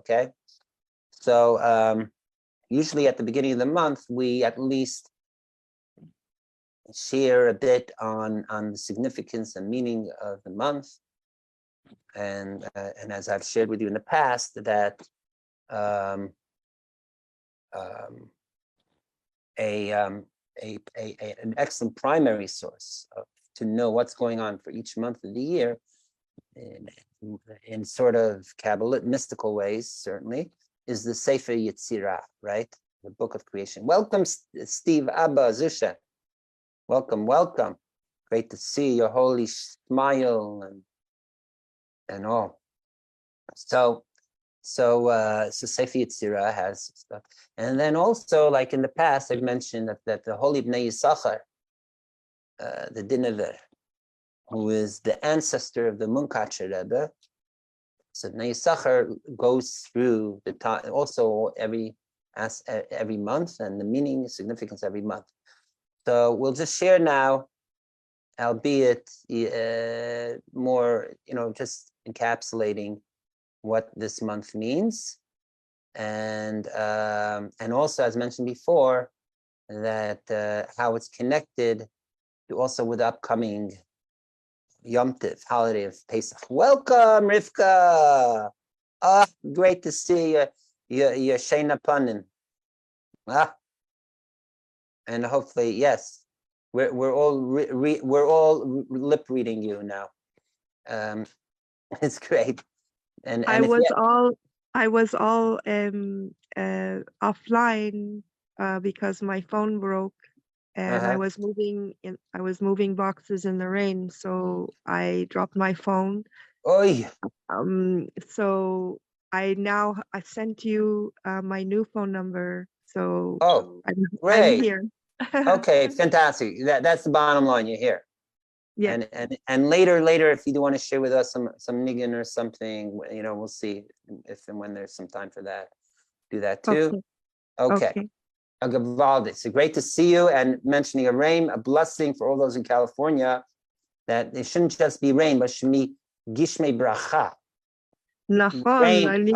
okay? So usually at the beginning of the month, we at least share a bit on the significance and meaning of the month. And as I've shared with you in the past, that an excellent primary source to know what's going on for each month of the year in sort of Kabbalah, mystical ways, certainly, is the Sefer Yetzirah, right? The book of creation. Welcome, Steve Abba Zusha. Welcome, welcome. Great to see your holy smile and all. So Sefer Yetzirah has stuff. And then also, like in the past, I've mentioned that the holy Bnei Yisachar, the Dinaver, who is the ancestor of the Munkacher Rebbe. So Bnei Yisachar goes through the time, also every month, and the meaning, significance every month. So we'll just share now, albeit more, just encapsulating what this month means, and also, as mentioned before, that how it's connected to also with the upcoming Yom Tov, holiday of Pesach. Welcome, Rivka. Great to see you. You're Shana Panin. And hopefully, yes, we're all lip reading you now. It's great. And I was all offline because my phone broke, and I was moving boxes in the rain, so I dropped my phone. Oy. So I sent you my new phone number. So great. I'm here. Okay, fantastic. That's the bottom line. You're here. Yeah. And later, if you do want to share with us some niggin or something, we'll see if and when there's some time for that. Do that too. Okay. So great to see you, and mentioning a rain, a blessing for all those in California, that it shouldn't just be rain, but should be gishmei bracha. Rain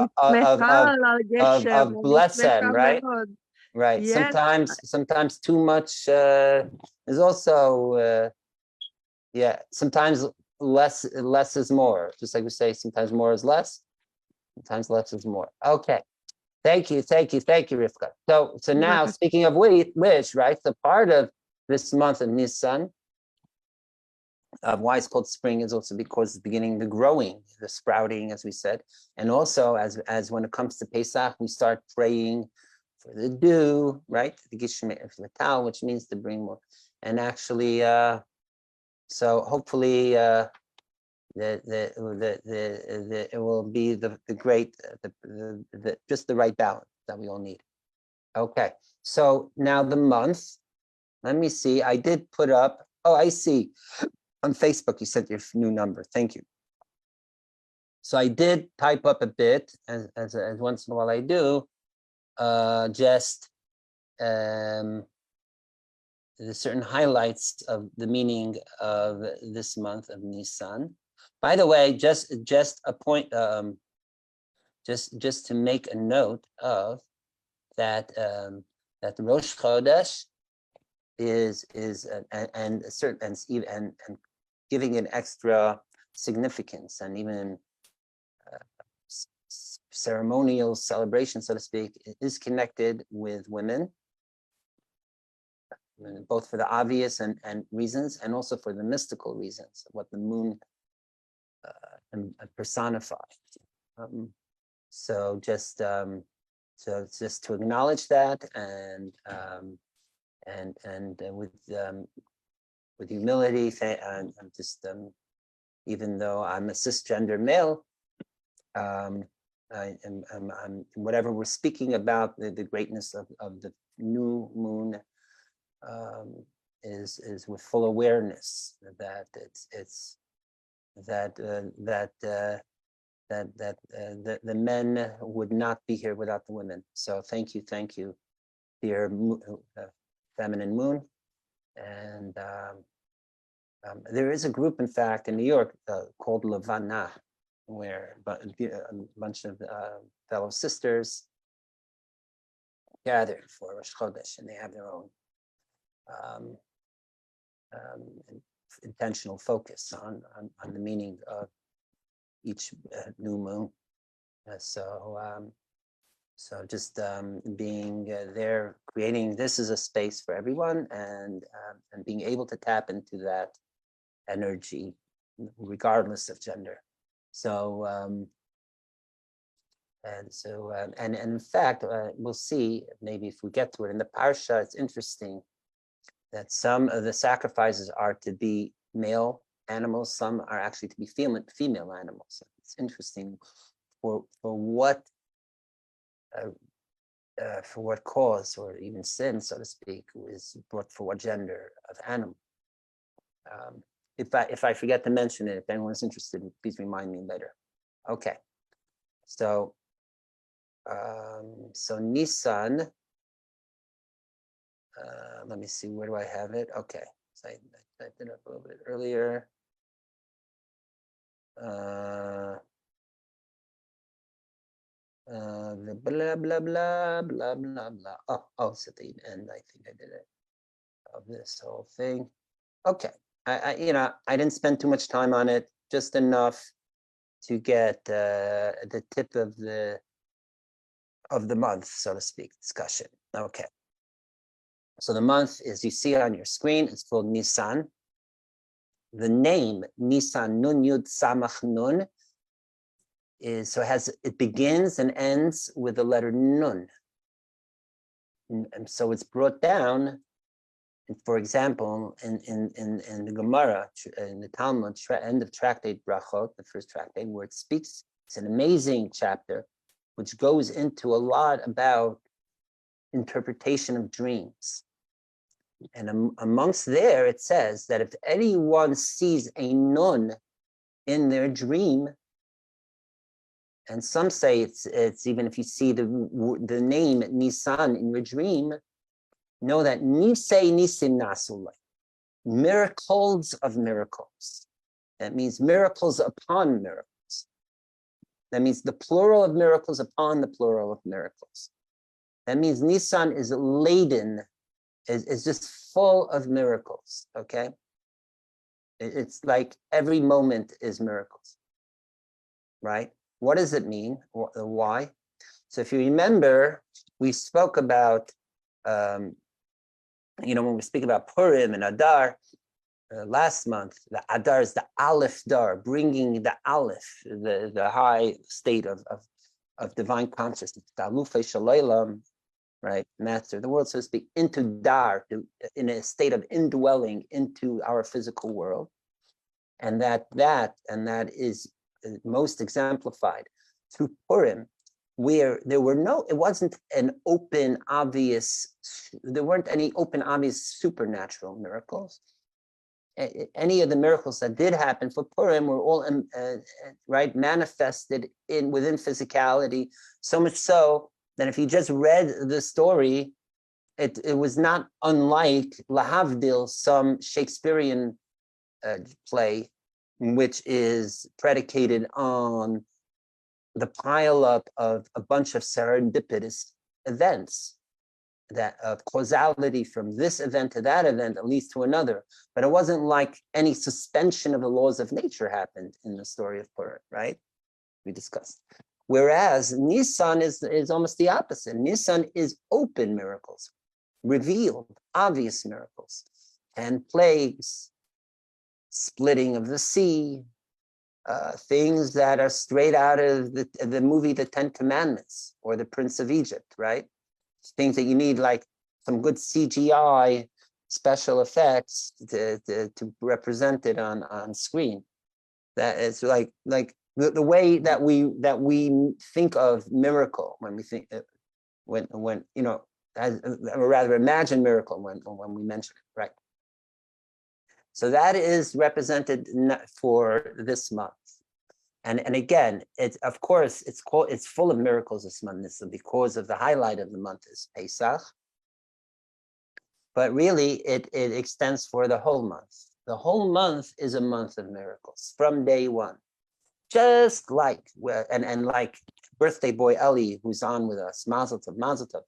of blessing, right? Right. Yes. Sometimes too much is also sometimes less is more. Just like we say, sometimes more is less, sometimes less is more. Okay. Thank you, Rivka. So now, speaking of which, right, the part of this month of Nisan, why it's called spring, is also because it's beginning the growing, the sprouting, as we said. And also, as when it comes to Pesach, we start praying for the dew, right? The Gishmei of Vital, which means to bring more. And actually, so hopefully, it will be the great, just the right balance that we all need. Okay, so now the month. Let me see. I did put up. Oh, I see. On Facebook, you sent your new number. Thank you. So I did type up a bit, as once in a while I do, just the certain highlights of the meaning of this month of Nisan. By the way, just a point, just to make a note of that, that the Rosh Chodesh is and giving it extra significance and even ceremonial celebration, so to speak, is connected with women, both for the obvious and reasons, and also for the mystical reasons of what the moon personifies. So just to acknowledge that, and with humility, and just even though I'm a cisgender male, I'm whatever we're speaking about, the greatness of the new moon is with full awareness that it's that the men would not be here without the women. So thank you, dear feminine moon. And there is a group, in fact, in New York called Levana, where a bunch of fellow sisters gather for Rosh Chodesh, and they have their own um, intentional focus on the meaning of each new moon. So just being there, creating this is a space for everyone, and being able to tap into that energy, regardless of gender. So and in fact, we'll see maybe if we get to it in the parsha. It's interesting that some of the sacrifices are to be male animals, some are actually to be female animals. It's interesting for what cause or even sin, so to speak, is brought for what gender of animal. If I forget to mention it, if anyone's interested, please remind me later. Okay, so Nisan. Let me see, where do I have it? Okay, so I typed it up a little bit earlier. The blah blah blah blah blah blah. Oh, it's at the end. I think I did it of this whole thing. Okay, I didn't spend too much time on it, just enough to get the tip of the month, so to speak, discussion. Okay. So the month, as you see on your screen, it's called Nisan. The name Nisan Nun Yud Samach Nun it begins and ends with the letter Nun. And so it's brought down, for example, in the Gemara, in the Talmud, end of tractate Brachot, the first tractate, where it speaks. It's an amazing chapter, which goes into a lot about interpretation of dreams. And amongst there, it says that if anyone sees a nun in their dream, and some say it's even if you see the name Nisan in your dream, know that Nisei Nisim Nasulai, miracles of miracles. That means miracles upon miracles. That means the plural of miracles upon the plural of miracles. That means Nisan is laden, is just full of miracles, okay? It's like every moment is miracles, right? What does it mean? Why? So if you remember, we spoke about, when we speak about Purim and Adar, last month, the Adar is the Aleph Dar, bringing the Aleph, the high state of divine consciousness, the Alufei Shalaylam, right, master the world, so to speak, into Dar, in a state of indwelling into our physical world, and that is most exemplified through Purim, where it wasn't an open, obvious, there weren't any open, obvious supernatural miracles. Any of the miracles that did happen for Purim were all manifested within physicality, so much so that if you just read the story, it was not unlike Lahavdil, some Shakespearean play, which is predicated on the pileup of a bunch of serendipitous events, that of causality from this event to that event that leads to another. But it wasn't like any suspension of the laws of nature happened in the story of Purim, right? We discussed. Whereas Nisan is almost the opposite. Nisan is open miracles, revealed, obvious miracles, and plagues, splitting of the sea, things that are straight out of the movie The Ten Commandments or The Prince of Egypt, right? Things that you need like some good CGI special effects to represent it on screen. That is like the way that we think of miracle when we think when or rather imagine miracle when we mention it, right? So that is represented for this month, and again, it's of course it's full of miracles this month, because of the highlight of the month is Pesach, but really it extends for the whole month. The whole month is a month of miracles from day one. just like, and like birthday boy Ellie, who's on with us, Mazel Tov,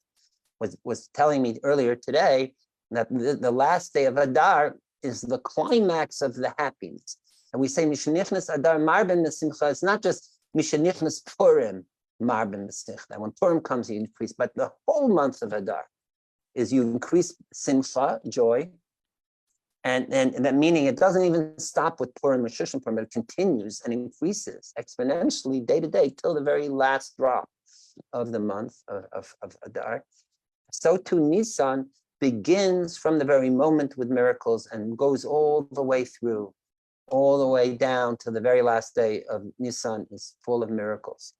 was telling me earlier today that the last day of Adar is the climax of the happiness. And we say Mishanichnas Adar Marben Mesimcha. It's not just Mishanichnas Purim Marben Mesimcha. When Purim comes, you increase, but the whole month of Adar is you increase Simcha, joy, and that meaning it doesn't even stop with Purim or Shushan Purim, but it continues and increases exponentially day to day till the very last drop of the month of Adar. So too Nisan begins from the very moment with miracles and goes all the way through, all the way down to the very last day of Nisan is full of miracles,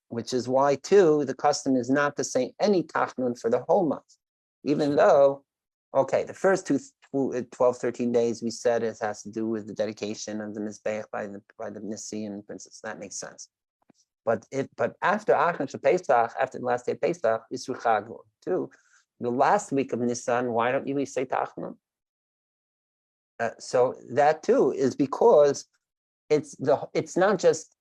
which is why too the custom is not to say any tachnun for the whole month, even though, okay, the first 12, 13 days we said it has to do with the dedication of the Mizbeach by the Nisi and princess. That makes sense. But after Achron Pesach, after the last day of Pesach, Isru Chag too, the last week of Nisan, why don't you say Tachnun? So that too is because it's not just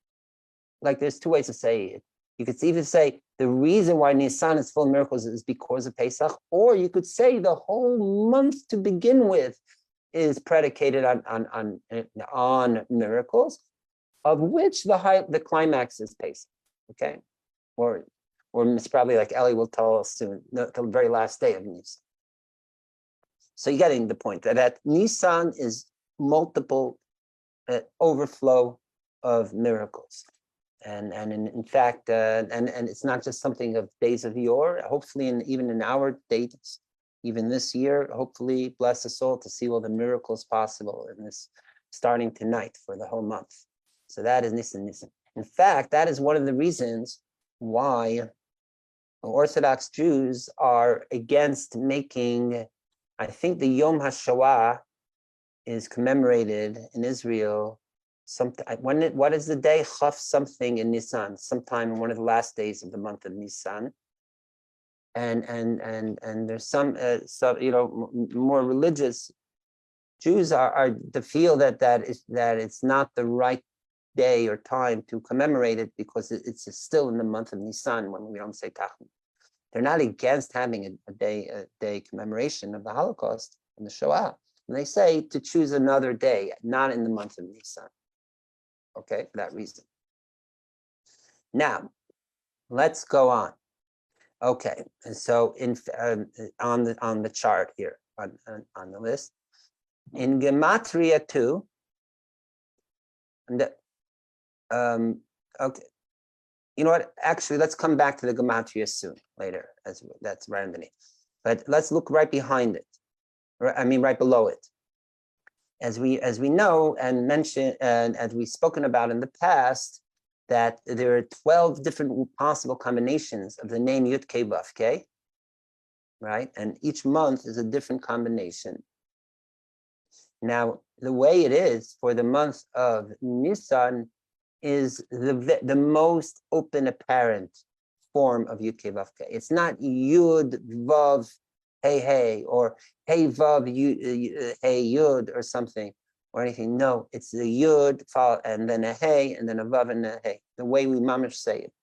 like there's two ways to say it. You could either say the reason why Nisan is full of miracles is because of Pesach, or you could say the whole month to begin with is predicated on miracles, of which the climax is Pesach. Okay, or it's probably like Ellie will tell us soon, the very last day of Nisan. So you're getting the point that Nisan is multiple overflow of miracles. And in fact, and it's not just something of days of yore. Hopefully, even in our dates, even this year, hopefully, bless us all to see all the miracles possible in this, starting tonight for the whole month. So that is Nisan. In fact, that is one of the reasons why Orthodox Jews are against making. I think the Yom HaShoah is commemorated in Israel. What is the day? Chaf something in Nisan, sometime one of the last days of the month of Nisan. And there's some more religious Jews are to feel that it's not the right day or time to commemorate it because it's still in the month of Nisan when we don't say Tachnun. They're not against having a day commemoration of the Holocaust and the Shoah. And they say to choose another day, not in the month of Nisan. Okay, for that reason. Now, let's go on. Okay, and so on the chart here on the list, in Gematria 2, okay, you know what? Actually, let's come back to the Gematria soon later. That's right underneath. But let's look right behind it. Right below it. As we know and mentioned, and as we've spoken about in the past, that there are 12 different possible combinations of the name Yud Kei Vav Kei, right? And each month is a different combination. Now, the way it is for the month of Nisan is the most open apparent form of Yud Kei Vav Kei. It's not Yud Vav Hey or Hey Vav Hey Yud or something or anything. No, it's the Yud and then a Hey and then a Vav and a Hey. The way we mamish say it.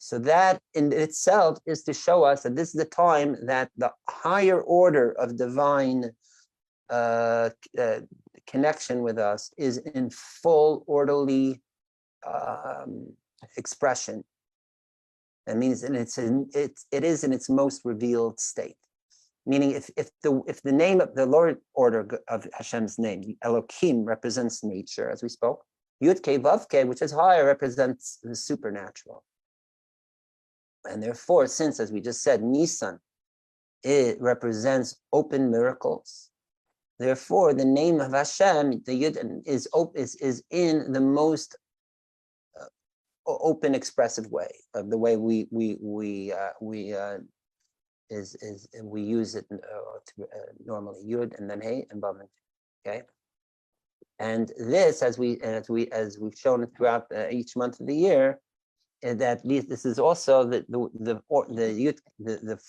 So that in itself is to show us that this is the time that the higher order of divine connection with us is in full orderly expression. That means it is in its most revealed state. Meaning, if the name of the Lord order of Hashem's name, Elohim, represents nature, as we spoke, Yud Kei Vav Kei, which is higher, represents the supernatural. And therefore, since, as we just said, Nisan, it represents open miracles. Therefore, the name of Hashem, the Yud, is in the most open, expressive way of the way we use it normally. Yud and then Hey and Vav. Okay, and this, as we've shown throughout each month of the year, that this is also the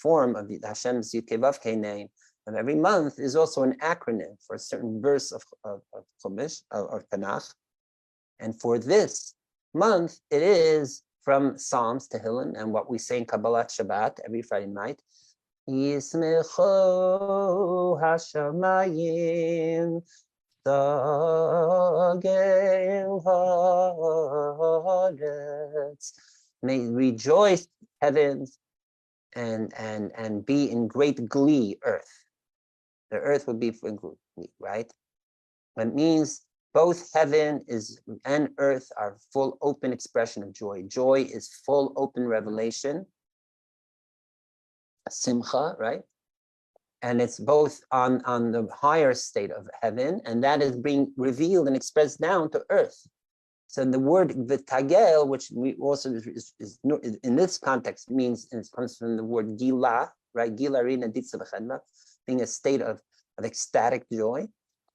form of the Hashem's Yud Kei Vav Kei name of every month is also an acronym for a certain verse of Chumash or Tanakh, And for this month, it is from Psalms, Tehillim, and what we say in Kabbalat Shabbat every Friday night. Yismecho hashamayim Dagel haaretz. May rejoice heavens and be in great glee, earth. The earth would be for glee, right? It means both heaven and earth are full open expression of joy. Joy is full open revelation, simcha, right? And it's both on the higher state of heaven, and that is being revealed and expressed down to earth. So the word v'tagel, which we also is in this context means, and it comes from the word gila, right? Gila rina ditza v'chedma, being a state of ecstatic joy.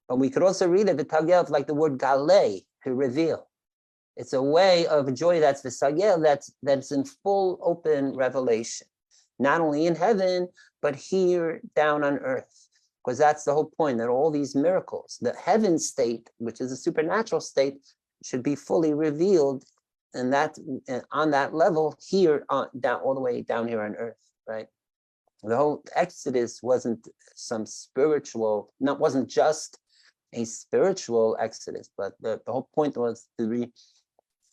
But we could also read it v'tagel like the word gale, to reveal. It's a way of joy that's v'tagel, that's in full open revelation, not only in heaven but here down on earth, because that's the whole point, that all these miracles, the heaven state, which is a supernatural state, should be fully revealed, and that on that level here, down all the way down here on earth, right? The whole Exodus wasn't wasn't just a spiritual exodus, but the whole point was to be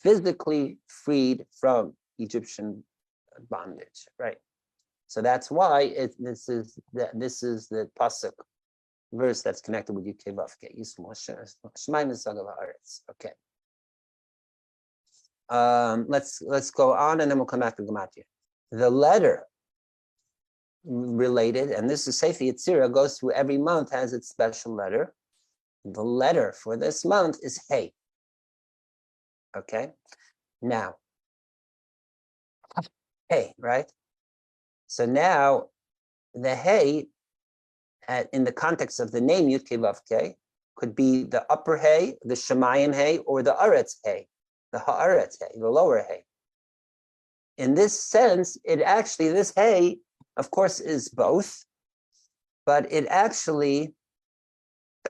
physically freed from Egyptian bondage, right? So that's why this is the pasuk verse that's connected with Yud Kei Vav Kei. Okay. Let's go on, and then we'll come back to Gematria. The letter related, and this is Sefer Yetzirah, goes through every month, has its special letter. The letter for this month is Hey. Okay. Now, Hey, right? So now, the Hey, in the context of the name Yud Kei Vav Kei, could be the upper Hey, the Shemayim Hey, or the Aretz Hey, the Haaretz Hey, the lower Hey. In this sense, this Hey, of course, is both, but it actually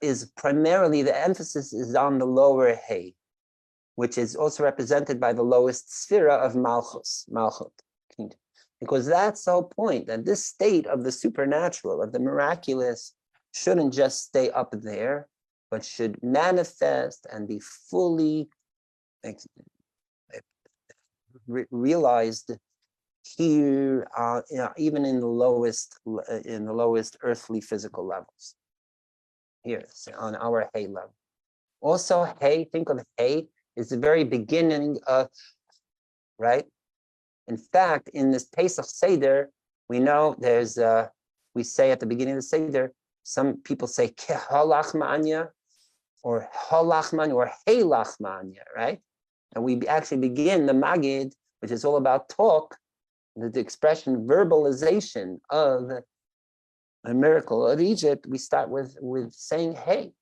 is primarily, the emphasis is on the lower Hey, which is also represented by the lowest sphera of Malchut, because that's the whole point, that this state of the supernatural, of the miraculous, shouldn't just stay up there, but should manifest and be fully realized here, even in the lowest earthly physical levels. Here, so on our Hay level. Also, Hay, think of Hay, is the very beginning of, right? In fact, in this Pesach Seder, we know we say at the beginning of the Seder, some people say Kehalach Ma'anya, or Halach Ma'anya, or Heilach Ma'anya, right? And we actually begin the Magid, which is all about talk, the expression, verbalization of a miracle of Egypt. We start with saying, Hey.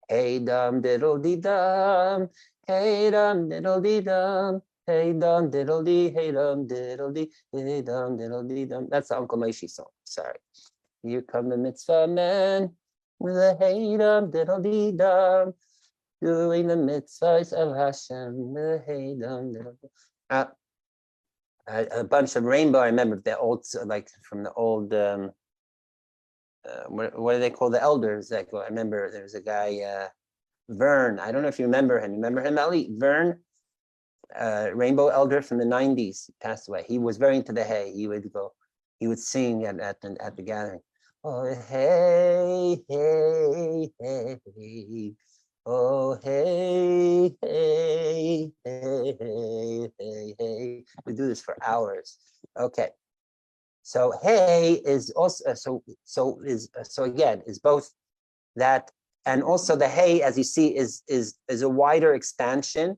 Hey dum diddle dee dum, hey dum diddle dee dum, hey dum diddle dee, hey dum diddle dee, hey dum diddle dee dum. That's the Uncle Maishi song. Sorry. Here come the mitzvah men with a hey dum diddle dee dum, doing the mitzvahs of Hashem with a hey dum diddle dee. A bunch of rainbow. I remember the old, like from the old. What do they call the elders? Like, I remember there was a guy, Vern. I don't know if you remember him. Remember him, Ali? Vern, rainbow elder from the 90s, he passed away. He was very into the Hay. He would sing at the gathering. Oh, hey, hey, hey. Oh, hey, hey, hey, hey, hey, hey. We do this for hours. Okay. So Hey is also so again is both that, and also the Hey, as you see, is a wider expansion,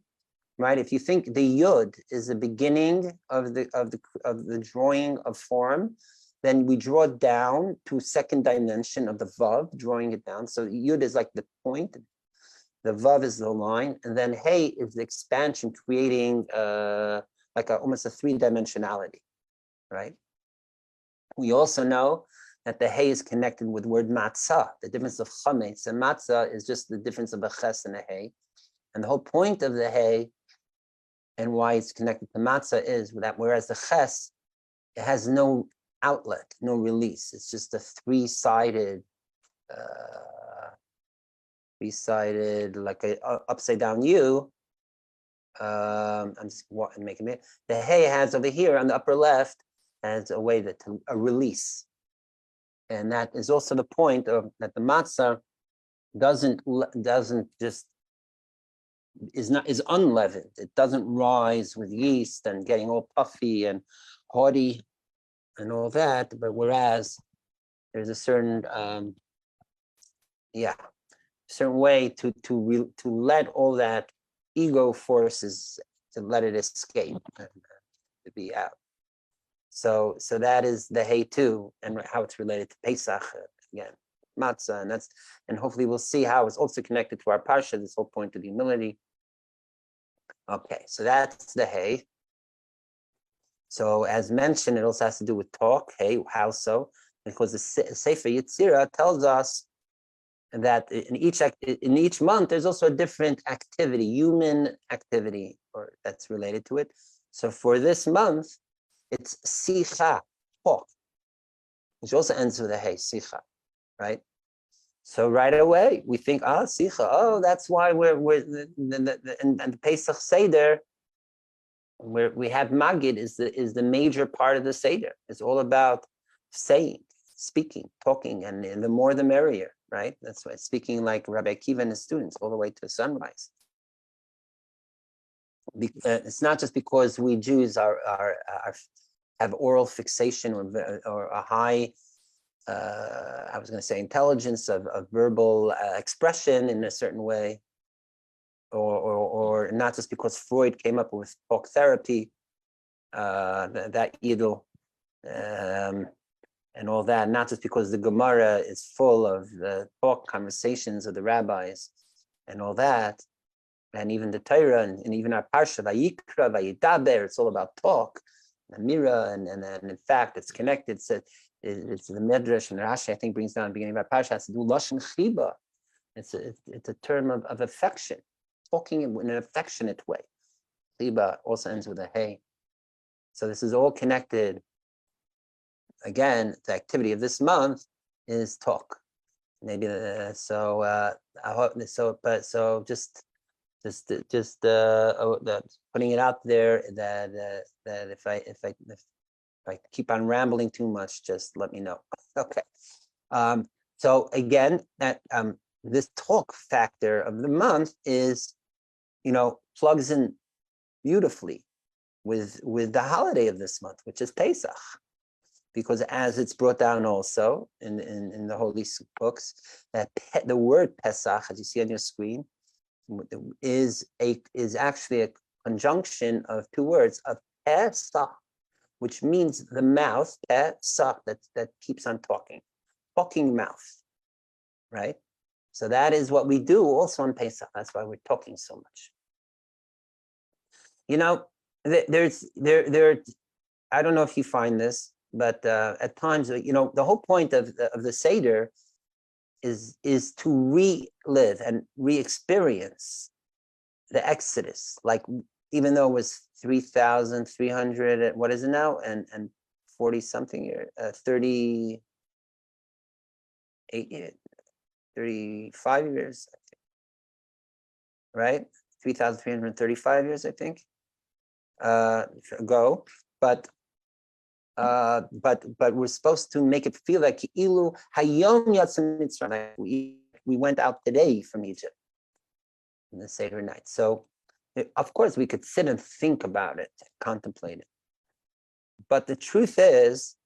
right? If you think the Yud is the beginning of the drawing of form, then we draw down to second dimension of the Vav, drawing it down. So Yud is like the point, the Vav is the line, and then Hey is the expansion, creating almost a three-dimensionality, right? We also know that the Hey is connected with word matzah, the difference of chametz, and matzah is just the difference of a ches and a Hey. And the whole point of the hay and why it's connected to matzah is that whereas the ches, it has no outlet, no release. It's just a three-sided, like a upside down U. I'm just making it. The hay has over here on the upper left has a way that a release, and that is also the point of that the matzah doesn't just is unleavened. It doesn't rise with yeast and getting all puffy and haughty and all that. But whereas there's a certain certain way to let all that ego forces, to let it escape and to be out. So that is the hay too, and how it's related to Pesach again, matzah, and hopefully we'll see how it's also connected to our parsha. This whole point of humility. Okay, so that's the hay. So as mentioned, it also has to do with talk. Hey, how so? Because the Sefer Yetzirah tells us that in each month there's also a different activity, human activity, or that's related to it. So for this month, it's sicha, talk, which also ends with a hey, sicha, right? So right away we think, sicha, that's why we're and the Pesach Seder, where we have Magid is the major part of the Seder. It's all about saying, speaking, talking, and the more the merrier, right? That's why speaking like Rabbi Akiva and his students all the way to sunrise. It's not just because we Jews have oral fixation or a high, I was going to say intelligence of verbal expression in a certain way, or not just because Freud came up with talk therapy, that Yidel, and all that, not just because the Gemara is full of the talk conversations of the rabbis and all that, and even the Torah and even our Parsha, Vayikra, Vayidaber, it's all about talk, and Mira, and in fact, it's connected. It's the Medrash and Rashi, I think, brings down the beginning of our Parsha, has to do Lashon Chiba. It's a term of affection, talking in an affectionate way. Chiba also ends with a hey. So this is all connected. Again, the activity of this month is talk. Maybe just putting it out there that if I keep on rambling too much, just let me know. Okay. So again, that this talk factor of the month is, plugs in beautifully with the holiday of this month, which is Pesach. Because as it's brought down also in the holy books, that the word Pesach, as you see on your screen, is actually a conjunction of two words of Pesach, which means the mouth, Pesach, that keeps on talking mouth, right? So that is what we do also on Pesach. That's why we're talking so much. I don't know if you find this, but at times, the whole point of the Seder is to relive and re-experience the Exodus. Like, even though it was 3,300, what is it now? And 40 something years, 38 years, 35 years, I think, right? 3,335 years, I think, ago. But we're supposed to make it feel like ilu hayom yatzim Mitzrayim. We went out today from Egypt in the Seder night. So, of course, we could sit and think about it, contemplate it. But the truth is,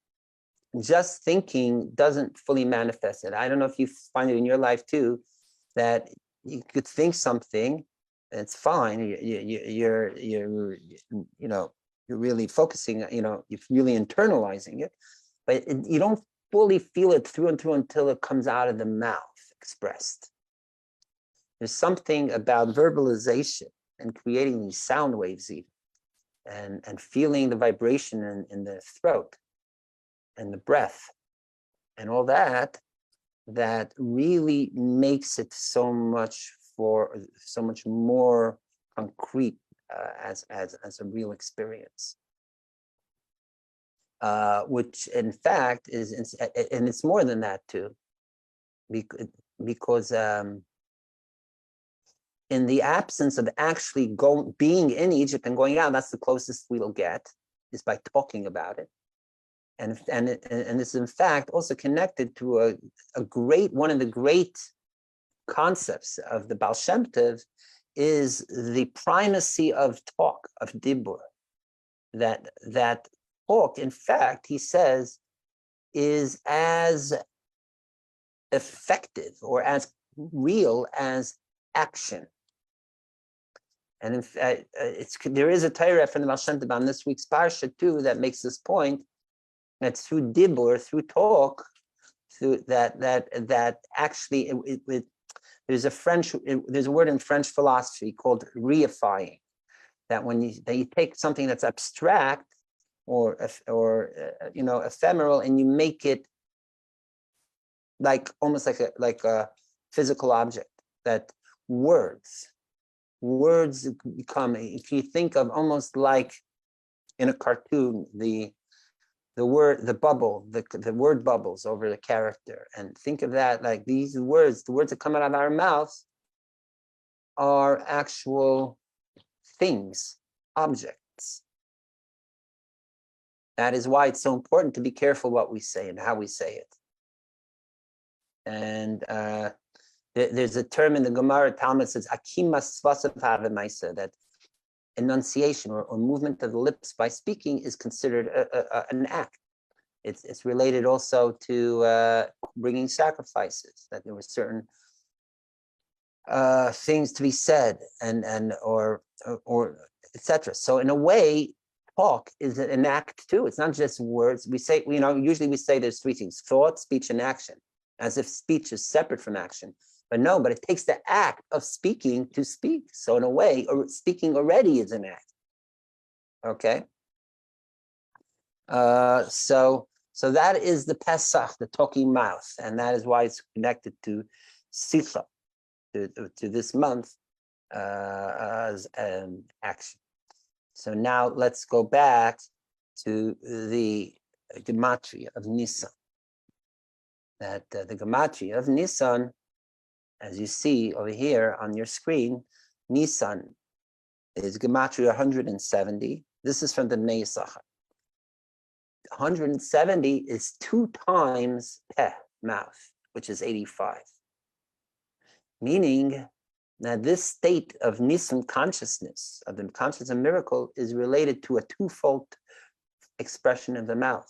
just thinking doesn't fully manifest it. I don't know if you find it in your life too, that you could think something, and it's fine. You're really focusing, you're really internalizing it, but you don't fully feel it through and through until it comes out of the mouth, expressed. There's something about verbalization and creating these sound waves even, and feeling the vibration in the throat and the breath and all that really makes it so much for so much more concrete as a real experience. Which in fact is, and it's more than that too, because in the absence of actually being in Egypt and going out, that's the closest we'll get, is by talking about it. And it's in fact also connected to one of the great concepts of the Baal Shem Tov is the primacy of talk, of dibur. That talk, in fact, he says, is as effective or as real as action. And in fact, there is a Torah from the Baal Shem Tov on this week's parsha too that makes this point, that through dibur, through talk, through that actually there's a word in French philosophy called reifying, that when you take something that's abstract or ephemeral, and you make it like almost like a physical object, that words become, if you think of almost like in a cartoon, the word bubbles over the character, and think of that like these words, the words that come out of our mouths are actual things, objects. That is why it's so important to be careful what we say and how we say it. And there's a term in the Gemara Talmud says akimas svasav havemaisa, that enunciation or movement of the lips by speaking is considered an act. It's related also to bringing sacrifices, that there were certain things to be said or etc. So in a way, talk is an act too. It's not just words. We say, usually we say there's three things: thought, speech, and action, as if speech is separate from action. But no, but it takes the act of speaking to speak. So in a way, speaking already is an act. Okay. So that is the Pesach, the talking mouth, and that is why it's connected to Sicha, to this month as an action. So now let's go back to the gematria of Nisan. That the gematria of Nisan, as you see over here on your screen, Nisan is gematria 170. This is from the Bnei Yisachar. 170 is 2 times peh, mouth, which is 85. Meaning that this state of Nisan consciousness, of the consciousness of miracle, is related to a twofold expression of the mouth.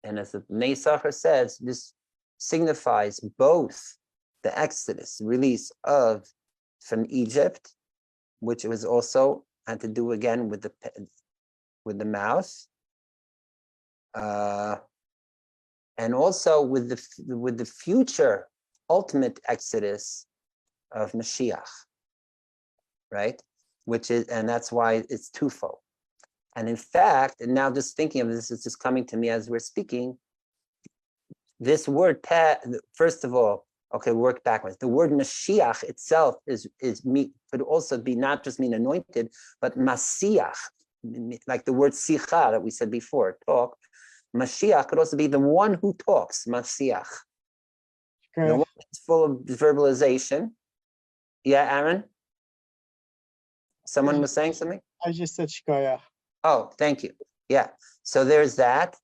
And as the Bnei Yisachar says, this signifies both the Exodus, release from Egypt, which was also had to do again with the mouth, and also with the future ultimate Exodus of Mashiach, right? And that's why it's twofold. And in fact, and now just thinking of this, is just coming to me as we're speaking. This word, first of all, okay, work backwards. The word Mashiach itself could also be not just mean anointed, but Masiach, like the word Sicha that we said before, talk. Mashiach could also be the one who talks, Masiach. Okay. The one that's full of verbalization. Yeah, Aaron? Someone was saying something? I just said Shkoyach. Oh, thank you. Yeah. So there's that.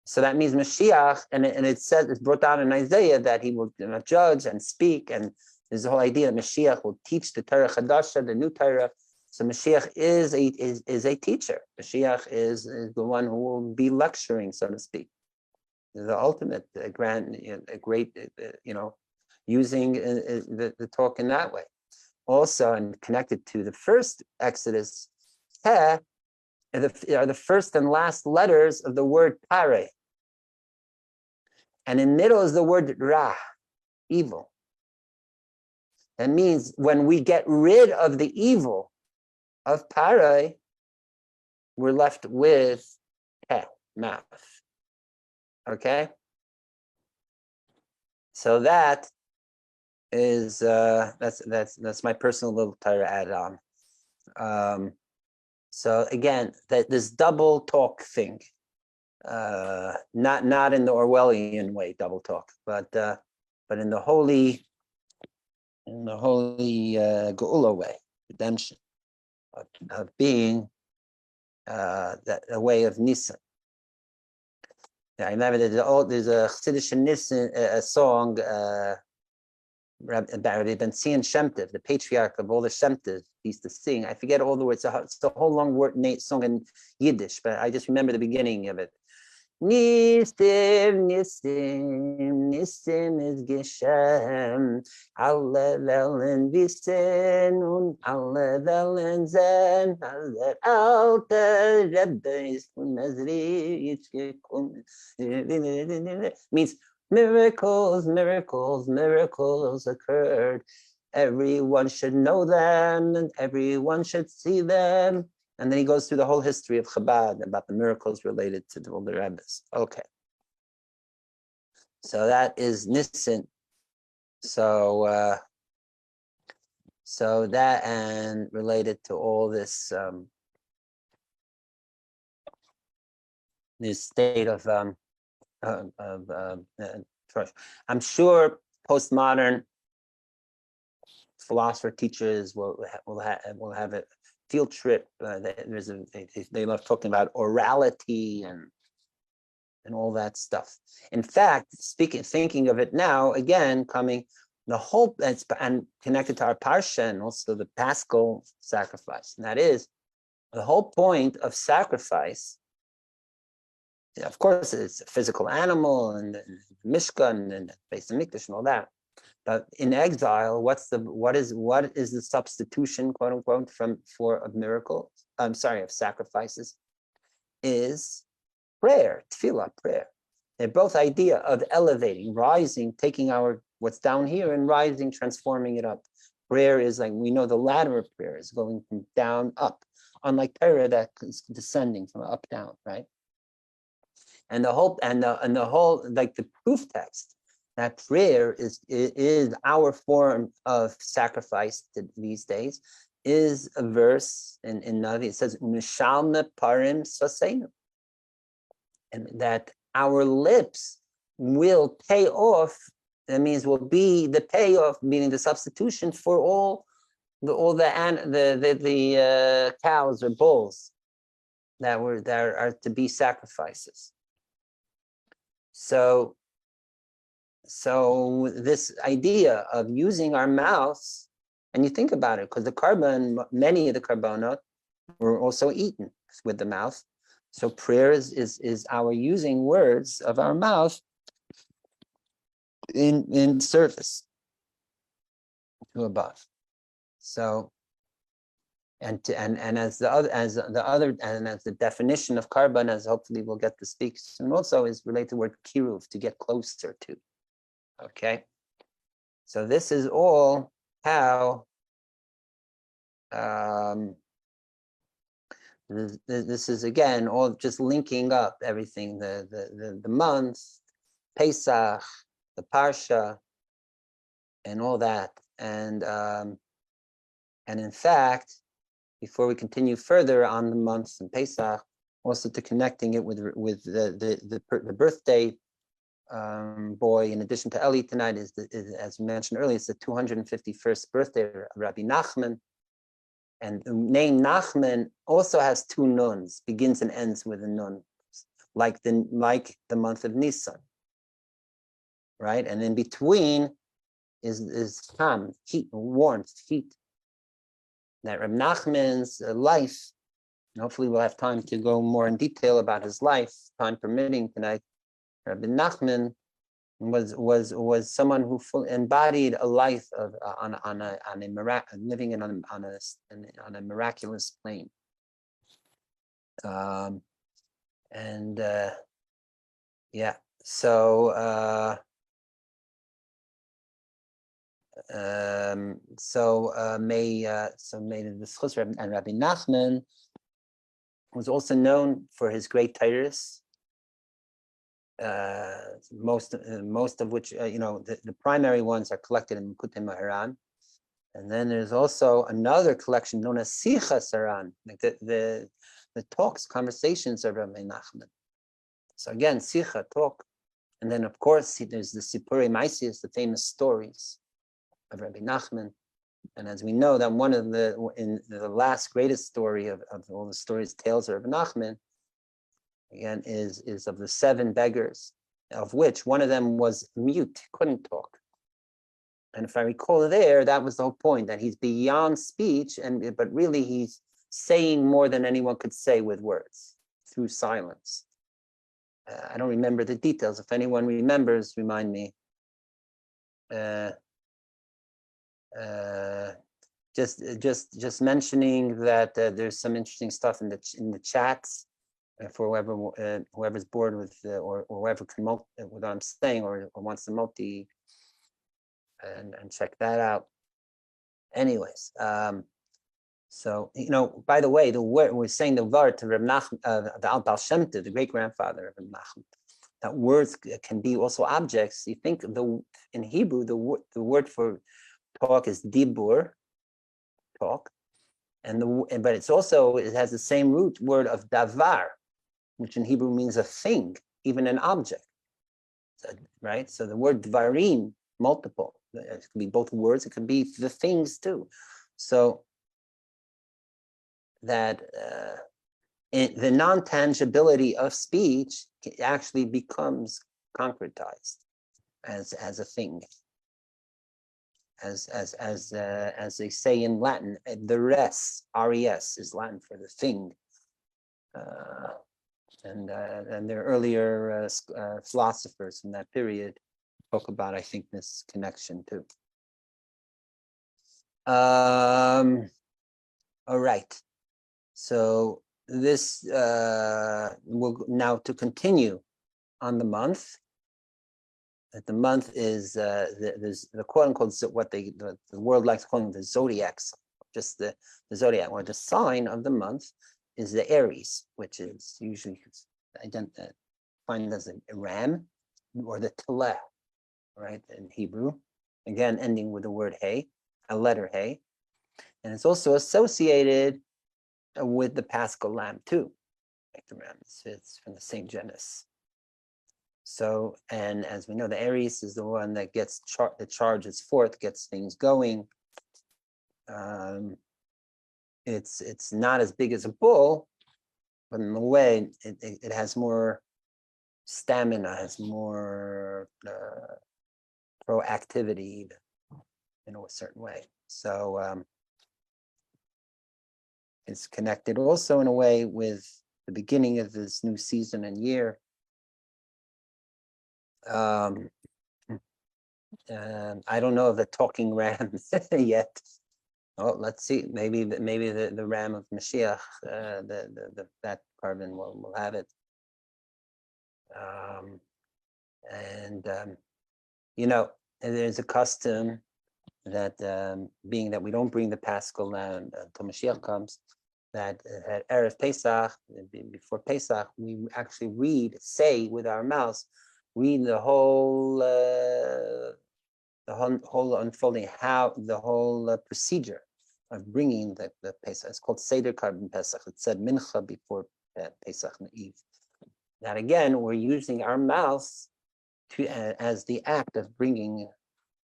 So that means Mashiach, and it says, it's brought down in Isaiah that he will judge and speak, and there's the whole idea that Mashiach will teach the Torah Chadasha, the new Torah. So Mashiach is a teacher. Mashiach is the one who will be lecturing, so to speak. The ultimate great, using the talk in that way. Also, and connected to the first Exodus, Peh are the first and last letters of the word Pare. And in middle is the word Ra, evil. That means when we get rid of the evil of Pare, we're left with Peh, mouth. Okay? So that is that's my personal little Torah add-on. So again, that this double talk thing, not in the Orwellian way, double talk, but in the holy Geula way, redemption of being that a way of Nisan. Yeah, I remember there's a Chodesh Nisan a song. Rabbi Ben Shemtiv, the patriarch of all the Shemtiv, used to sing. I forget all the words. It's a whole long word song in Yiddish, but I just remember the beginning of it. Nistim, Nistim, Nistim is Geshem, alle Wellen wissen und alle Wellen sehen, alle alte Rebbe ist von Nazareth gekommen. Means miracles, miracles, miracles occurred. Everyone should know them and everyone should see them. And then he goes through the whole history of Chabad about the miracles related to all the Rebbes. Okay. So that is Nisan. So that and related to all this this state of I'm sure postmodern philosopher teachers will have a field trip. They love talking about orality and all that stuff. In fact, thinking of it now, again, coming the whole and connected to our parsha and also the Paschal sacrifice, and that is the whole point of sacrifice. Of course, it's a physical animal and Mishkan and Beis Hamikdash and all that. But in exile, what is the substitution, quote unquote, of miracles? I'm sorry, of sacrifices, is prayer, tefillah, prayer. They're both idea of elevating, rising, taking what's down here and rising, transforming it up. Prayer is like, we know the ladder of prayer is going from down up, unlike Torah that is descending from up down, right? And the whole like the proof text that prayer is our form of sacrifice these days is a verse in Navi. It says Unishalme parim saseinu, and that our lips will pay off. That means will be the payoff, meaning the substitution for all the cows or bulls that are to be sacrifices. So this idea of using our mouths, and you think about it, because many of the carbonot were also eaten with the mouth. So prayer is our using words of our mouth in service to above. So and as the definition of carbon, as hopefully we'll get to speak soon, also is related to the word kiruv, to get closer to. Okay, so this is all how this is again all just linking up everything, the month, Pesach, the Parsha, and all that, and in fact, before we continue further on the months and Pesach, also to connecting it with the birthday boy, in addition to Eli tonight, is as we mentioned earlier, it's the 251st birthday of Rabbi Nachman. And the name Nachman also has two nuns, begins and ends with a nun, like the month of Nisan, right? And in between is Ham, heat, warmth, heat. That Rabbi Nachman's life, and hopefully we'll have time to go more in detail about his life, time permitting tonight. Rabbi Nachman was someone who embodied a life of living on a miraculous plane, yeah. So may the Schus and Rabbi Nachman was also known for his great Tyrus. most of which, the primary ones are collected in Mukute Maharan. And then there's also another collection known as Sicha Saran, like the talks, conversations of Rabbi Nachman. So again, Sicha, talk. And then, of course, there's the Sipurei Maisius, the famous stories of Rabbi Nachman. And as we know, that in the last greatest story of all the stories, tales of Rabbi Nachman, again, is of the 7 beggars, of which one of them was mute, couldn't talk. And if I recall that was the whole point, that he's beyond speech, but really he's saying more than anyone could say with words, through silence. I don't remember the details. If anyone remembers, remind me. Just mentioning that there's some interesting stuff in the chats for whoever's bored with or whoever can with what I'm saying or wants to multi and check that out. Anyways, so by the way, the word we're saying the word to Reb Nachman, the Al Baal Shem Tov, the great grandfather of Reb Nachman, that words can be also objects. You think in Hebrew the word for talk is dibur, talk, but it has the same root word of davar, which in Hebrew means a thing, even an object, right? So the word dvarim, multiple. It can be both words. It can be the things too. So that the non-tangibility of speech actually becomes concretized as a thing. As they say in Latin, the res, res is Latin for the thing. And their earlier philosophers from that period talk about, I think, this connection too. All right. So this will now to continue on the month. That the month is there's the quote unquote what the world likes calling the zodiacs, just the zodiac, or the sign of the month is the Aries, which is usually defined as a ram, or the Teleh, right, in Hebrew. Again, ending with the word hey, a letter hey. And it's also associated with the Paschal lamb too, like the ram. It's from the same genus. So, and as we know, the Aries is the one that gets the charges forth, gets things going. It's not as big as a bull, but in a way, it has more stamina, has more proactivity in a certain way. So it's connected also in a way with the beginning of this new season and year. I don't know of the talking ram yet. Oh, let's see. Maybe the ram of Mashiach, that carbon will have it. There's a custom that being that we don't bring the Paschal lamb until Mashiach comes, that at Erev Pesach, before Pesach, we actually say with our mouths, read the whole unfolding, how the whole procedure of bringing the Pesach. It's called Seder Carbon Pesach. It said Mincha before Pesach and Eve. That again, we're using our mouths as the act of bringing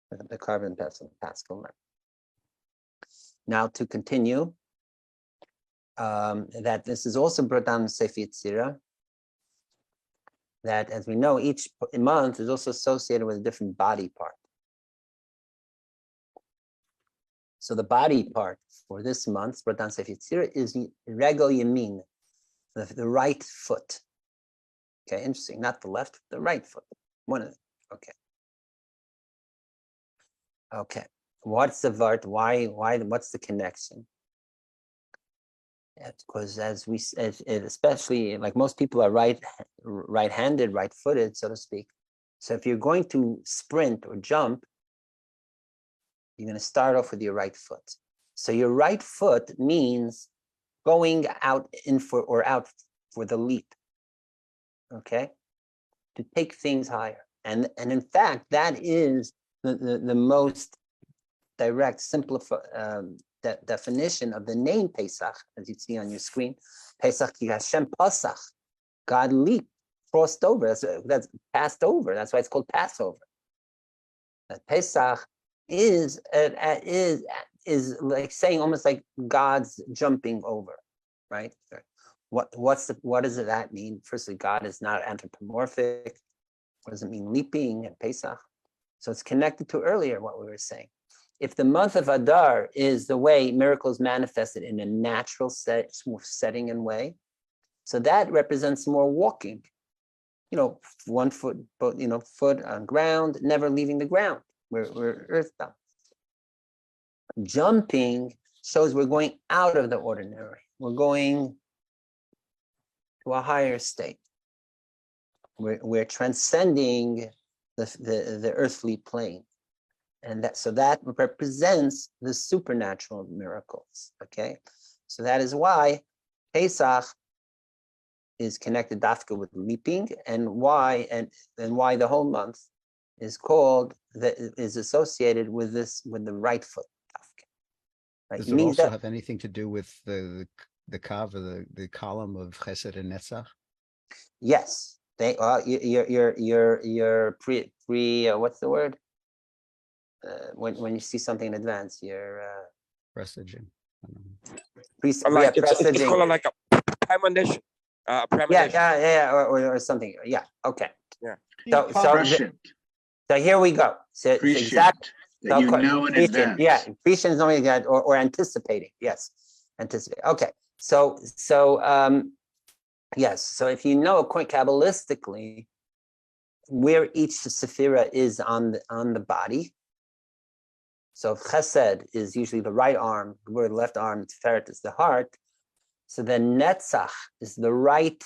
the carbon Paschal lamb. Now to continue, that this is also brought down in Sefer Yetzirah, that as we know, each month is also associated with a different body part. So the body part for this month, brought down Sefer Yetzirah, is Regel Yamin, the right foot. Okay, interesting. Not the left, the right foot. One of them. Okay. Okay. What's the vart? Why? What's the connection? Because especially like most people are right-handed, right-footed, so to speak. So if you're going to sprint or jump, you're going to start off with your right foot. So your right foot means going out for the leap. Okay. to take things higher. And in fact, that is the most direct, simplified definition of the name Pesach, as you see on your screen. Pesach ki Hashem Pasach. God leaped, crossed over. That's passed over. That's why it's called Passover. That Pesach is like saying almost like God's jumping over, right? What does that mean? Firstly, God is not anthropomorphic. What does it mean leaping at Pesach? So it's connected to earlier what we were saying. If the month of Adar is the way miracles manifested in a natural setting and way, so that represents more walking. 1 foot, foot on ground, never leaving the ground. We're earthbound. Jumping shows we're going out of the ordinary. We're going to a higher state. We're transcending the earthly plane. And that represents the supernatural miracles. Okay. So that is why Pesach is connected dafka with leaping, and why the whole month is associated with the right foot. Right? Does it also have anything to do with the kav or the column of Chesed and Netzach? Yes, you're pre what's the word? When you see something in advance, you're presaging. It's called like a premonition. Or something. Yeah. Okay. Yeah. So here we go. So exact. That you know in advance. Yeah, prescient is knowing that, or anticipating. Yes, anticipate. Okay. So yes. So if you know quite kabbalistically where each sephira is on the body. So if Chesed is usually the right arm, where the left arm, Tiferet is the heart. So then Netzach is the right,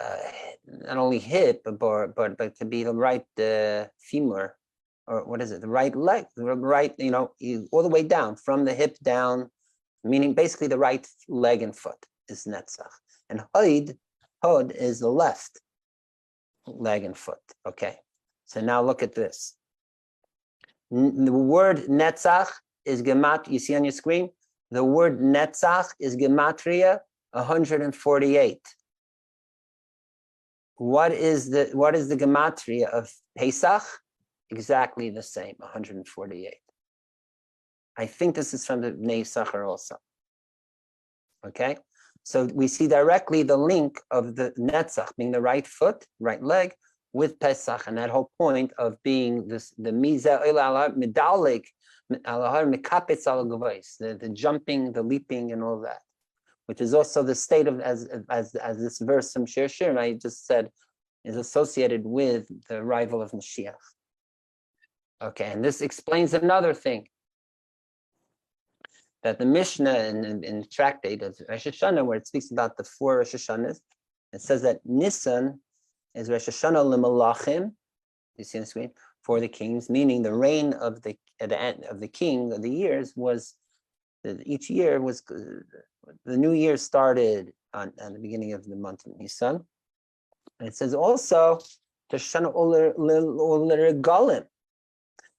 not only hip, but to be the right femur, or what is it? The right leg, the right, all the way down from the hip down, meaning basically the right leg and foot is Netzach, and Hod is the left leg and foot. Okay, so now look at this. The word Netzach is gemat. You see on your screen. The word Netzach is gematria 148. What is the gematria of Pesach? Exactly the same, 148. I think this is from the Bnei Yisachar also. Okay, so we see directly the link of the Netzach being the right foot, right leg, with Pesach, and that whole point of being the medalik, the jumping, the leaping, and all that, which is also the state of as this verse from Shir Shirim I just said is associated with the arrival of Mashiach. Okay, and this explains another thing, that the Mishnah in the tractate of Rosh Hashanah, where it speaks about the 4 Rosh Hashanahs, it says that Nisan is Rosh Hashanah l'malachim. You see on the screen, for the kings, meaning the reign of the king of the years was each year was the new year started on the beginning of the month of Nisan, and it says also Tashana Regalim.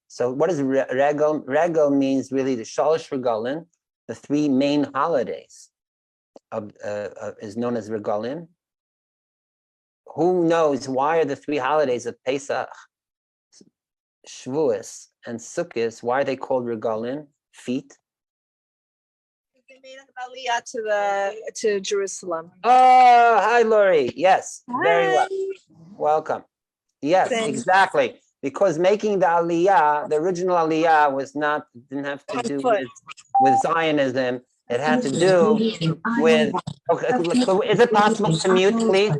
So what is regal? Regal means really the Shalosh Regalim, the 3 main holidays is known as Regalim. Who knows why are the 3 holidays of Pesach, Shavuos, and Sukkot, why are they called Regalim, feet? They made an aliyah to Jerusalem. Oh, hi, Lori. Yes, Hi. Very well. Welcome. Yes, Thanks. Exactly. Because making the aliyah, the original aliyah didn't have to do with Zionism. It had to do with. Okay, is it possible to mute, please?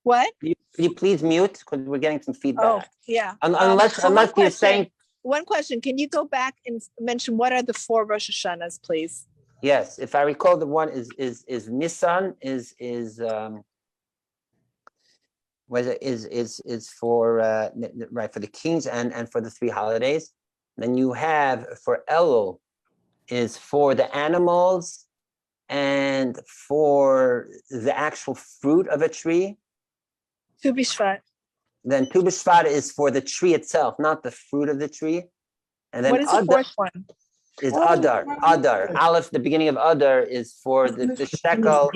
What? Can you please mute, because we're getting some feedback. Oh, yeah. Unless you're saying. One question. Can you go back and mention what are the 4 Rosh Hashanahs, please? Yes, if I recall, the one is Nisan is for right for the kings and for the 3 holidays. Then you have for Elul is for the animals and for the actual fruit of a tree. Tu B'Shvat. Then Tu B'Shvat is for the tree itself, not the fruit of the tree. And then What is the fourth one? is Adar. Adar. Aleph, the beginning of Adar is for the shekel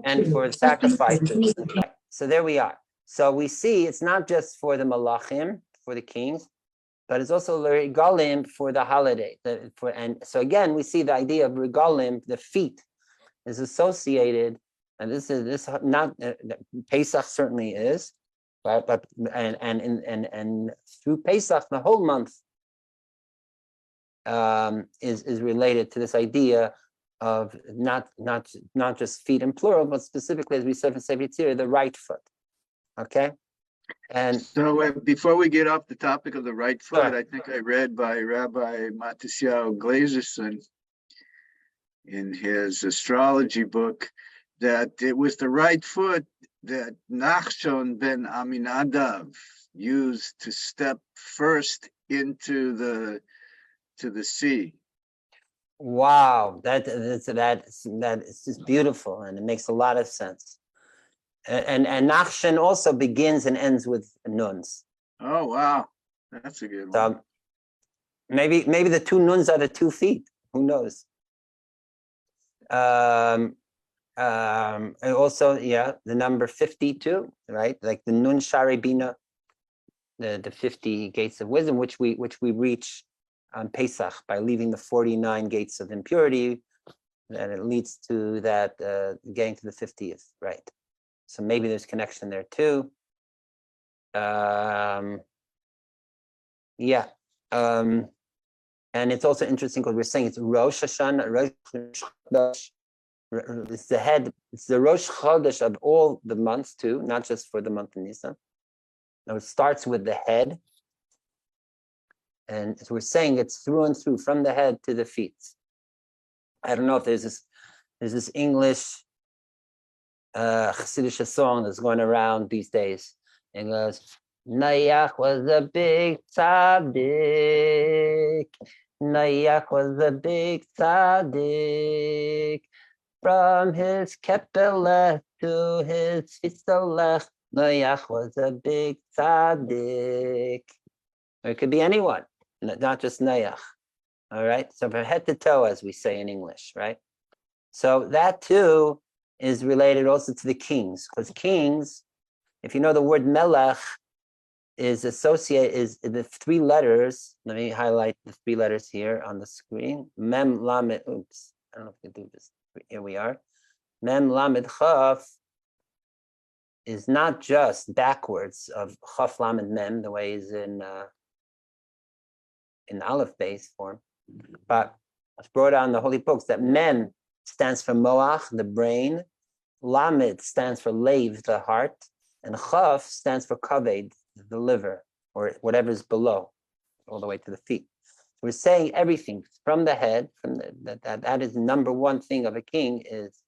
and for the sacrifices. Right. So there we are. So we see it's not just for the malachim, for the kings, but it's also regalim for the holiday. And so again, we see the idea of regalim, the feet, is associated, and this not Pesach certainly is, but and through Pesach, the whole month is related to this idea of not just feet in plural, but specifically, as we said for Sefer Yetzirah, the right foot. Okay, and so before we get off the topic of the right foot, sure. I think I read by Rabbi Matisyahu Glazerson in his astrology book that it was the right foot that Nachshon ben Aminadav used to step first into the sea. Wow, that's just beautiful, and it makes a lot of sense. And Nachshon also begins and ends with nuns. Oh wow, that's a good one. So maybe the two nuns are the 2 feet. Who knows? And also, yeah, the number 52, right? Like the Nun Shari Bina, the 50 gates of wisdom, which we reach on Pesach by leaving the 49 gates of impurity, and it leads to that getting to the 50th, right? So maybe there's connection there too. Yeah. And it's also interesting because we're saying it's Rosh Hashanah, Rosh Chodesh. It's the head, it's the Rosh Chodesh of all the months too, not just for the month of Nisan. Now it starts with the head. And as we're saying, it's through and through, from the head to the feet. I don't know if there's this English Chassidish song that's going around these days. It goes, Noach was a big tzaddik. Noach was a big tzaddik. From his kepelech to his fistelech, Noach was a big tzaddik. Or it could be anyone, not just Noach. All right, so from head to toe, as we say in English, right? So that too is related also to the kings, because kings, if you know the word melech, is the 3 letters. Let me highlight the 3 letters here on the screen. Mem lamed. Oops, I don't know if we can do this. Here we are. Mem lamed chaf is not just backwards of chaf lamed mem, the way is in aleph base form, but it's brought out in the holy books that mem stands for moach, the brain, lamed stands for leiv, the heart, and chaf stands for kaved, the liver, or whatever's below, all the way to the feet. We're saying everything from the head, from that is number 1 thing of a king is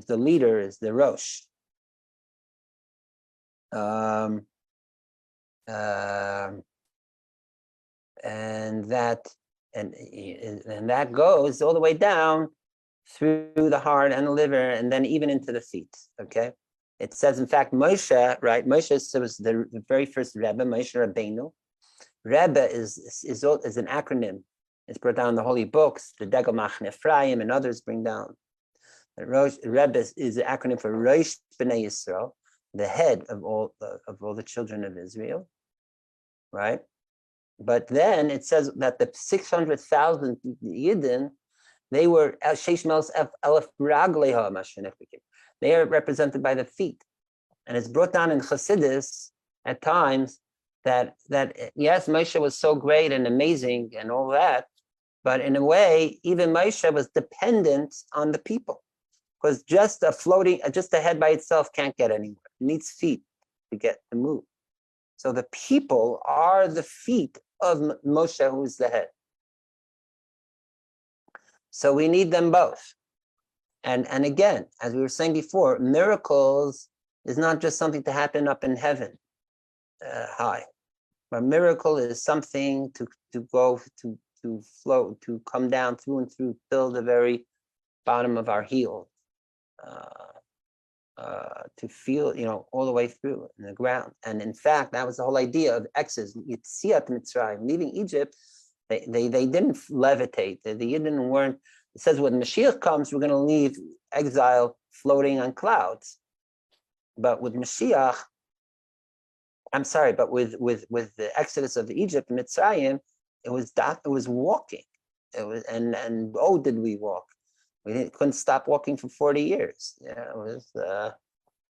the leader, is the Rosh. And that goes all the way down through the heart and the liver, and then even into the feet. Okay, it says, in fact, Moshe, right? Moshe was the very first Rebbe, Moshe Rabbeinu. Rebbe is an acronym. It's brought down in the holy books. The Degel Machne Ephraim and others bring down. Rebbe is an acronym for Rosh B'nai Yisrael, the head of all the children of Israel, right? But then it says that the 600,000 Yidden, they were Sheish Melos Elef Ragleha Mashenefrikim. They are represented by the feet, and it's brought down in Chassidus at times that yes, Moshe was so great and amazing and all that, but in a way, even Moshe was dependent on the people, because just a head by itself can't get anywhere. It needs feet to move. So the people are the feet of Moshe, who's the head. So we need them both. And again, as we were saying before, miracles is not just something to happen up in heaven high. A miracle is something to go to flow, to come down through and through till the very bottom of our heel, to feel, all the way through in the ground. And in fact, that was the whole idea of Exodus. Yetziat Mitzrayim, leaving Egypt, they didn't levitate. The Yidden weren't. It says when Mashiach comes, we're going to leave exile floating on clouds. But with Mashiach, but with the Exodus of Egypt, Mitzrayim, it was walking. It was and oh, did we walk? We couldn't stop walking for 40 years. Yeah,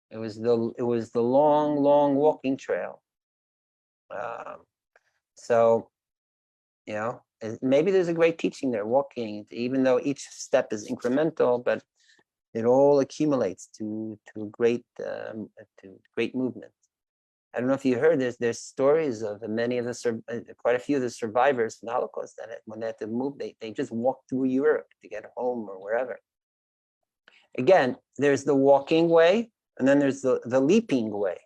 it was the long walking trail. So, maybe there's a great teaching there, walking, even though each step is incremental, but it all accumulates to great movement. I don't know if you heard, there's stories of quite a few of the survivors from the Holocaust that when they had to move, they just walked through Europe to get home or wherever. Again, there's the walking way, and then there's the leaping way.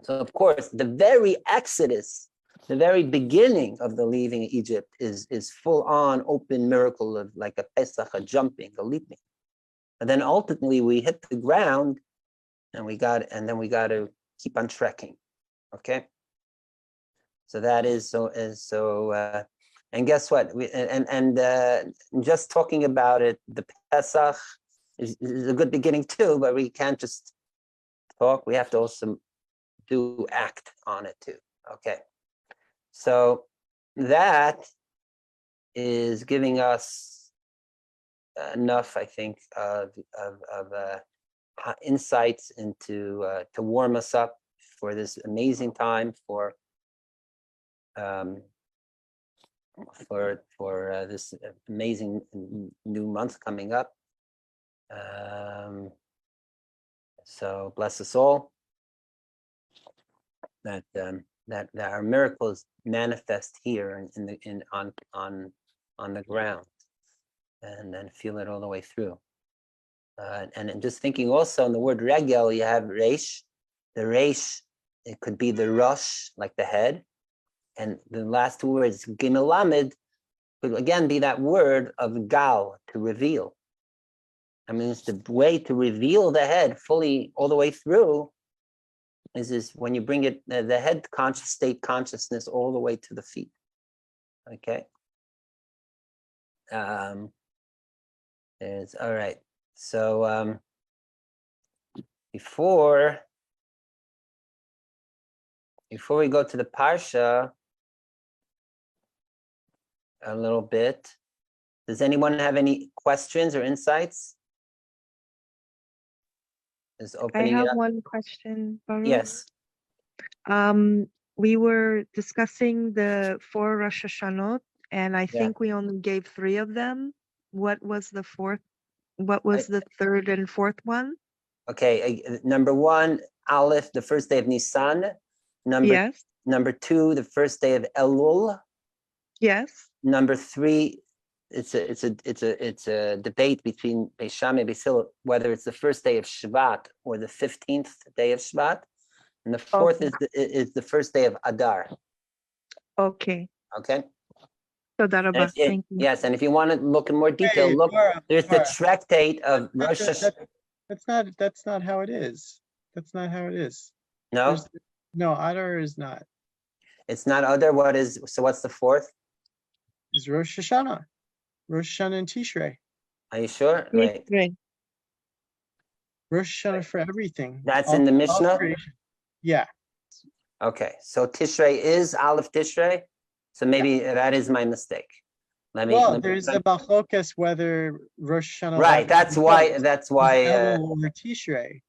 So of course, the very Exodus, the very beginning of the leaving Egypt is full on open miracle of like a Pesach, a jumping, a leaping. And then ultimately we hit the ground and then we got to keep on trekking. Okay. So that is so and guess what? Just talking about it, the Pesach is a good beginning too, but we can't just talk. We have to also act on it too. Okay. So that is giving us enough, I think, of insights into to warm us up for this amazing time for this amazing new month coming up. So bless us all that our miracles manifest here on the ground, and then feel it all the way through. And just thinking also in the word regel, you have Resh. The Resh, it could be the Rosh, like the head. And the last two words, Gimel Lamed, could again be that word of Gal, to reveal. I mean, it's the way to reveal the head fully all the way through is when you bring it, the head state consciousness all the way to the feet. Okay. All right. So before we go to the Parsha a little bit, does anyone have any questions or insights? Is opening I have it up. one question, Baruch. Yes. We were discussing the 4 Rosh Hashanot, and I think we only gave 3 of them. What was the fourth? What was the third and fourth one? Okay, number 1, Aleph, the first day of Nisan. Number 2, the first day of Elul. Yes. Number 3, it's a debate between Beis Shammai and Beis Hillel whether it's the first day of Shvat or the 15th day of Shvat, and the fourth is the first day of Adar. Okay. Okay. So thank you. Yes, and if you want to look in more detail, there's the tractate of Rosh Hashanah. That's not how it is. That's not how it is. No? No, Adar is not. It's not Adar. What's the fourth? It's Rosh Hashanah. Rosh Hashanah and Tishrei. Are you sure? Right. Rosh Hashanah for everything. That's in the Mishnah? Yeah. Okay, so Tishrei is Aleph Tishrei. So maybe that is my mistake. There's a Bachlokas whether Rosh Hashanah. Right, that's why. Or Tishrei.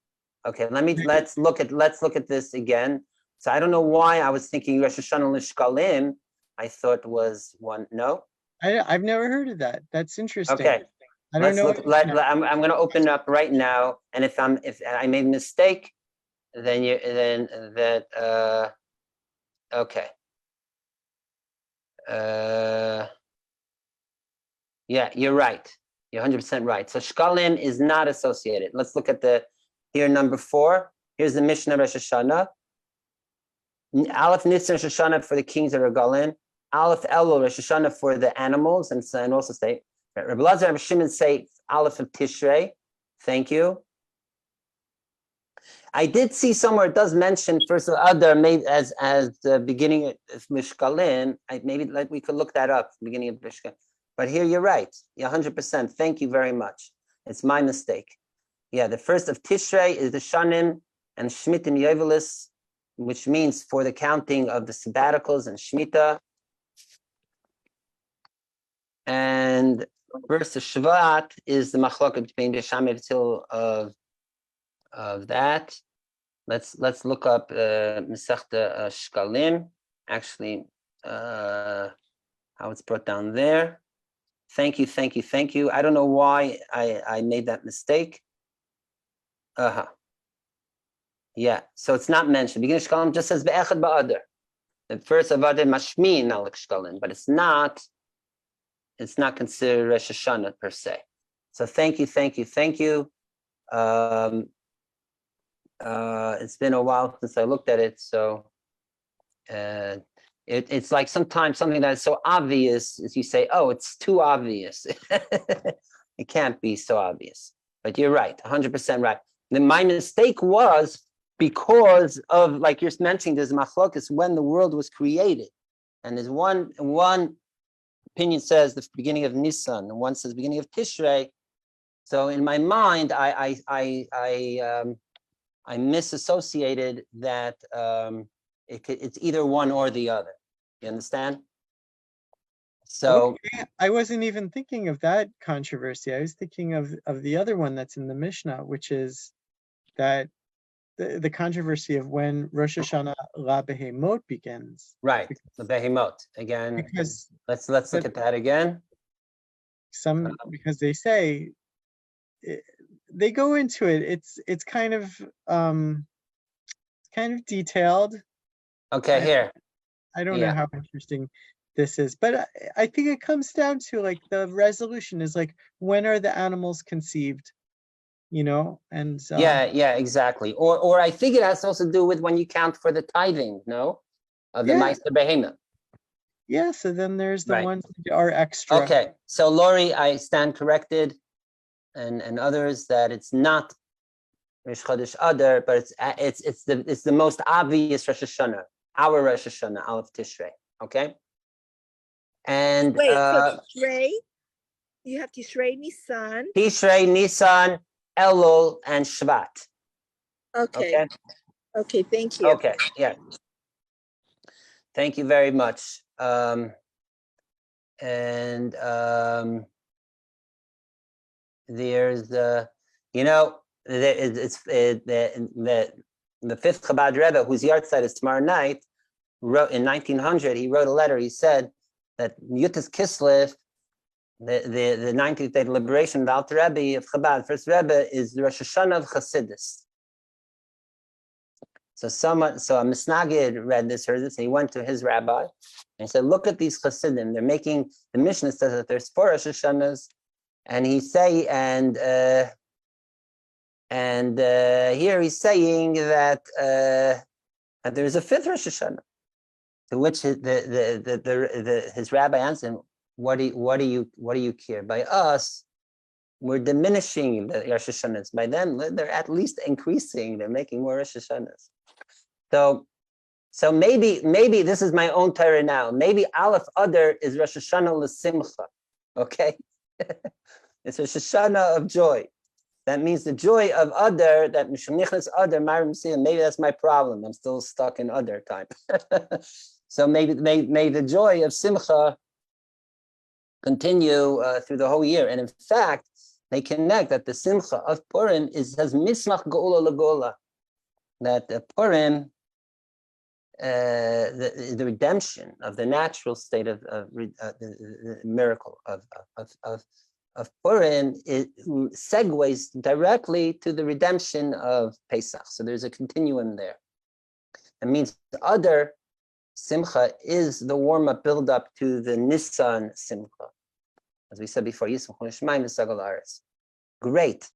Okay, let's look at this again. So I don't know why I was thinking Rosh Hashanah Lishkalim. I thought was one. No, I've never heard of that. That's interesting. Okay, I don't know. I'm going to open it up right now, and if I made a mistake, then okay. Yeah, you're right. You're 100% right. So Shkalim is not associated. Let's look at here number 4. Here's the Mishnah Rosh Hashanah. Aleph Nisan Rosh Hashanah for the kings of Regalim. Aleph Elul Rosh Hashanah for the animals, and also say Rabbi Lazar and Shimon say Aleph of Tishrei. Thank you. I did see somewhere it does mention first of other maybe as the beginning of Mishkalin. Maybe like we could look that up, beginning of Mishkalin. But here you're right. 100%. Thank you very much. It's my mistake. Yeah, the first of Tishrei is the Shanim and Shmitim Yovelis, which means for the counting of the sabbaticals and Shemitah. And first of Shvat is the Machlok between the Shamiv of that. Let's look up Masechta Shkalim. Actually, how it's brought down there. Thank you. I don't know why I made that mistake. Yeah, so it's not mentioned. Beginning of Shkalim just says Be'echad Ba'adar. The first of Adar Mashmin Alek Shkalim, but it's not considered Rosh Hashanah per se. So thank you. It's been a while since I looked at it, so it's like sometimes something that's so obvious is you say, oh, it's too obvious. It can't be so obvious. But you're right, 100% right. Then my mistake was because of, like you're mentioning, there's machlokas when the world was created, and there's one opinion says the beginning of Nisan, and one says beginning of Tishrei. So in my mind, I misassociated that it's either one or the other. You understand? So okay. I wasn't even thinking of that controversy. I was thinking of the other one that's in the Mishnah, which is that the controversy of when Rosh Hashanah La Behemot begins. right, the Behemot again. Because let's look at that again. Because they say they go into it. It's kind of detailed. Okay, here. I don't know how interesting this is, but I think it comes down to like the resolution is like, when are the animals conceived? And yeah, exactly. Or I think it has also to do with when you count for the tithing, no, of the Meister Behemoth. Yeah. So then there's the ones that are extra. Okay, so Lori, I stand corrected, and others that it's not Rosh Chodesh Adar, but it's the most obvious Rosh Hashanah, our Rosh Hashanah, Aleph Tishrei. Okay. And wait, so Tishrei, you have Tishrei, Nisan, Elul, and Shvat. Okay, thank you. Okay, yeah. Thank you very much. There's the fifth Chabad Rebbe, whose yahrzeit is tomorrow night, wrote in 1900. He wrote a letter. He said that Yutas Kislev, the 19th day of liberation, the Alter Rebbe of Chabad, first Rebbe, is the Rosh Hashanah of Chassidus. So a Misnagid read this, heard this, and he went to his rabbi and he said, "Look at these Chassidim. They're making the Mishnah says that there's 4 Rosh Hashanahs, and here he's saying that there's a 5th Rosh Hashanah." To which his rabbi answered him, "What do you care? By us, we're diminishing the Rosh Hashanahs. By them, they're at least increasing. They're making more Rosh Hashanahs." So maybe this is my own Torah now. Maybe Aleph Adar is Rosh Hashanah l'simcha. Okay, it's Rosh Hashanah of joy. That means the joy of Adar, that Mishnichnas Adar, maybe that's my problem. I'm still stuck in Adar time. So maybe the joy of Simcha continue through the whole year. And in fact, they connect that the Simcha of Purim has Mismach Geula Lagola. That the Purim, the redemption of the natural state of the miracle of Purim, it segues directly to the redemption of Pesach. So there's a continuum there. It means the other Simcha is the warm-up build-up to the Nisan Simcha. As we said before, Yismach Shemaim V'Sagal Aretz. Great.